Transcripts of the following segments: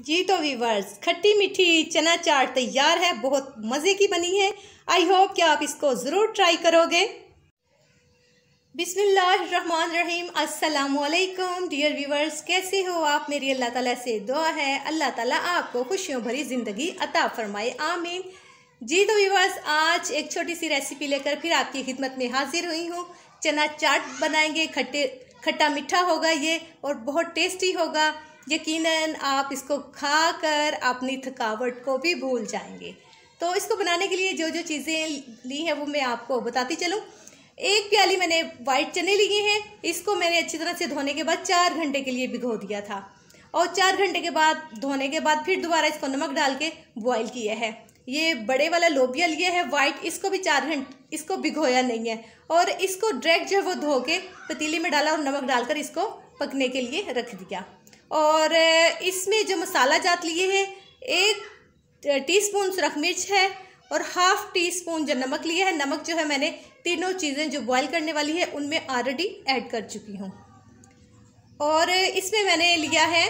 जी तो व्यूवर्स, खट्टी मीठी चना चाट तैयार है। बहुत मज़े की बनी है। आई होप कि आप इसको ज़रूर ट्राई करोगे। बिस्मिल्लाहिर्रहमानिर्रहीम। अस्सलामुअलैकुम डियर व्यूवर्स, कैसे हो आप? मेरी अल्लाह ताला से दुआ है, अल्लाह ताला आपको खुशियों भरी ज़िंदगी अता फरमाए, आमीन। जी तो व्यूवर्स, आज एक छोटी सी रेसिपी लेकर फिर आपकी खिदमत में हाजिर हुई हूँ। चना चाट बनाएंगे। खट्टा मीठा होगा ये और बहुत टेस्टी होगा। यकीनन आप इसको खाकर अपनी थकावट को भी भूल जाएंगे। तो इसको बनाने के लिए जो जो चीज़ें ली हैं वो मैं आपको बताती चलूँ। एक प्याली मैंने वाइट चने लिए हैं। इसको मैंने अच्छी तरह से धोने के बाद 4 घंटे के लिए भिगो दिया था और 4 घंटे के बाद धोने के बाद फिर दोबारा इसको नमक डाल के बॉईल किया है। ये बड़े वाला लोबिया लिया है वाइट, इसको भी 4 घंटे इसको भिगोया नहीं है और इसको डायरेक्ट जो है वो धो के पतीले में डाला और नमक डालकर इसको पकने के लिए रख दिया। और इसमें जो मसाला जात लिए हैं, 1 टीस्पून सुरख मिर्च है और ½ टीस्पून जो नमक लिया है। नमक जो है मैंने तीनों चीज़ें जो बॉईल करने वाली है उनमें ऑलरेडी ऐड कर चुकी हूँ। और इसमें मैंने लिया है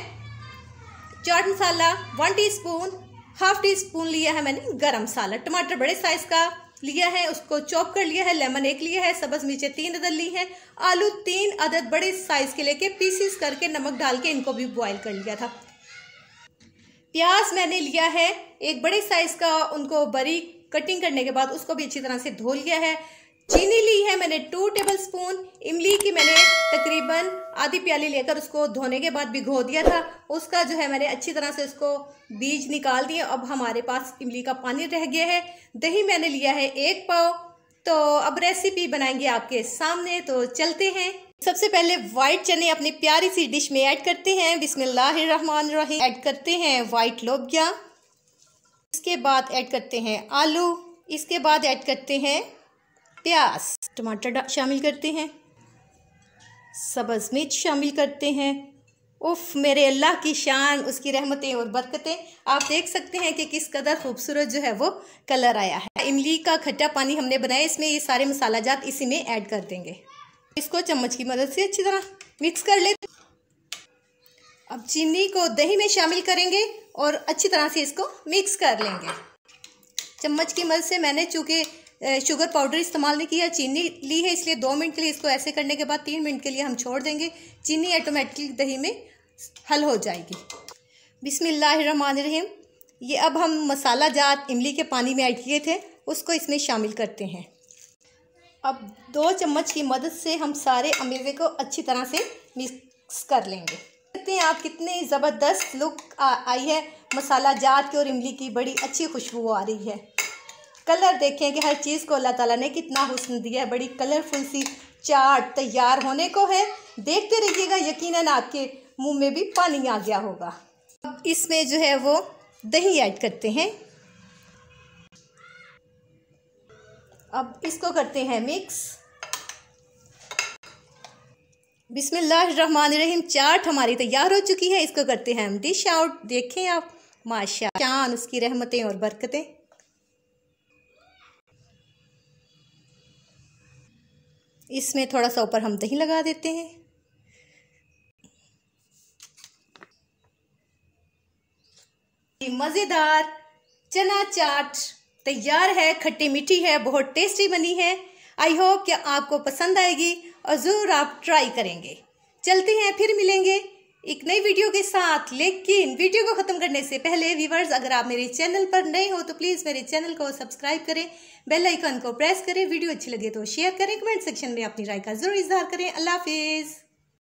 चाट मसाला 1 टीस्पून, ½ टीस्पून लिया है मैंने गरम मसाला। टमाटर बड़े साइज़ का लिया है, उसको चॉप कर लिया है। लेमन 1 लिया है। सब्ज़ मिर्चें 3 अदद ली हैं। आलू 3 अदद बड़े साइज़ के लेके पीसीस करके नमक डाल के इनको भी बॉईल कर लिया था। प्याज मैंने लिया है 1 बड़े साइज़ का, उनको बारीक कटिंग करने के बाद उसको भी अच्छी तरह से धो लिया है। चीनी ली है मैंने 2 टेबलस्पून। इमली की मैंने तकरीबन आधी प्याली लेकर उसको धोने के बाद भिगो दिया था। उसका जो है मैंने अच्छी तरह से उसको बीज निकाल दिए। अब हमारे पास इमली का पानी रह गया है। दही मैंने लिया है 1 पाव। तो अब रेसिपी बनाएंगे आपके सामने, तो चलते हैं। सबसे पहले वाइट चने अपनी प्यारी सी डिश में ऐड करते हैं। बिस्मिल्लाहिर्रहमानिर्रहीम। ऐड करते हैं वाइट लोबिया, इसके बाद ऐड करते हैं आलू, इसके बाद ऐड करते हैं प्याज, टमाटर शामिल करते हैं, सब्ज़ मिर्च शामिल करते हैं। उफ़, मेरे अल्लाह की शान, उसकी रहमतें और बरकतें। आप देख सकते हैं कि किस कदर खूबसूरत जो है वो कलर आया है। इमली का खट्टा पानी हमने बनाया, इसमें ये सारे मसाला जात इसी में ऐड कर देंगे। इसको चम्मच की मदद से अच्छी तरह मिक्स कर लेते। अब चीनी को दही में शामिल करेंगे और अच्छी तरह से इसको मिक्स कर लेंगे। चम्मच की मदद से मैंने चूँकि शुगर पाउडर इस्तेमाल नहीं किया, चीनी ली है, इसलिए 2 मिनट के लिए इसको ऐसे करने के बाद 3 मिनट के लिए हम छोड़ देंगे। चीनी ऑटोमेटिकली दही में हल हो जाएगी। बिस्मिल्लाहिर्रहमानिर्रहीम। ये अब हम मसाला जात इमली के पानी में ऐड किए थे उसको इसमें शामिल करते हैं। अब 2 चम्मच की मदद से हम सारे अमेज़े को अच्छी तरह से मिक्स कर लेंगे। देखते हैं आप कितनी ज़बरदस्त लुक आई है मसाला जात की और इमली की। बड़ी अच्छी खुशबू आ रही है। कलर देखें कि हर चीज़ को अल्लाह ताला ने कितना हुस्न दिया है। बड़ी कलरफुल सी चाट तैयार होने को है। देखते रहिएगा, यकीनन आपके मुंह में भी पानी आ गया होगा। अब इसमें जो है वो दही ऐड करते हैं। अब इसको करते हैं मिक्स। बिस्मिल्लाहिर्रहमानिर्रहीम। चाट हमारी तैयार हो चुकी है। इसको करते हैं हम डिश आउट। देखें आप, माशाअल्लाह, उसकी रहमतें और बरकतें। इसमें थोड़ा सा ऊपर हम दही लगा देते हैं। मज़ेदार चना चाट तैयार है। खट्टी मीठी है, बहुत टेस्टी बनी है। आई होप कि आपको पसंद आएगी और ज़रूर आप ट्राई करेंगे। चलते हैं, फिर मिलेंगे एक नई वीडियो के साथ। लेकिन वीडियो को ख़त्म करने से पहले व्यूवर्स, अगर आप मेरे चैनल पर नए हो तो प्लीज़ मेरे चैनल को सब्सक्राइब करें, बेल आइकन को प्रेस करें। वीडियो अच्छी लगे तो शेयर करें, कमेंट सेक्शन में अपनी राय का ज़रूर इजहार करें। अल्लाह हाफिज़।